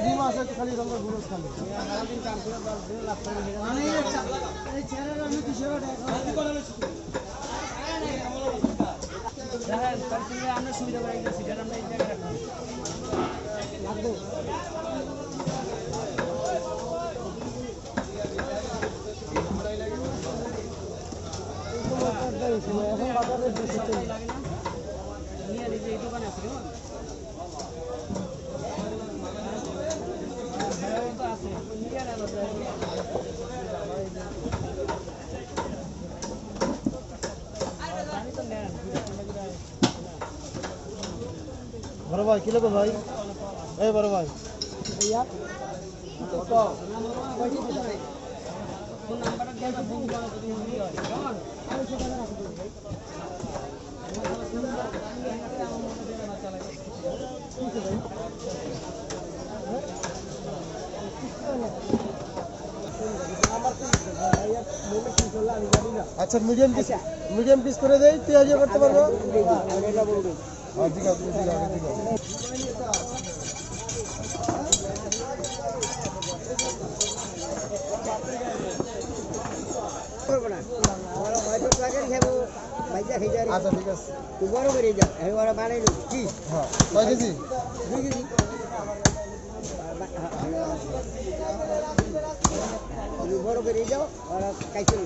ডিম আছে খালি রঙের গুরুজ খালি আমরা সুবিধা করে আমরা এই জায়গায় রাখবো এখন বাজারে নিয়ে এই দোকানে আছে বড় ভাই কি লোক ভাই এই বড় ভাই भैया কত কয়টি দিতে ভাই কোন নাম্বারটা দিয়ে তো বুক করা যদি নিয়ে হয় কেমন আমি সেটা রাখব ভাই अच्छा मीडियम पीस कर दे पेज करते पारबो हां ठीक है ठीक है করব না আমরা হয়তো টাকার খাবো ভাইজা খাইজা আচ্ছা ঠিক আছে তুই বড় করে যা এই বড় বানাইলো কি হ্যাঁ কয় কেজি 2 কেজি তুমি বড় করে যাও আর কাইছে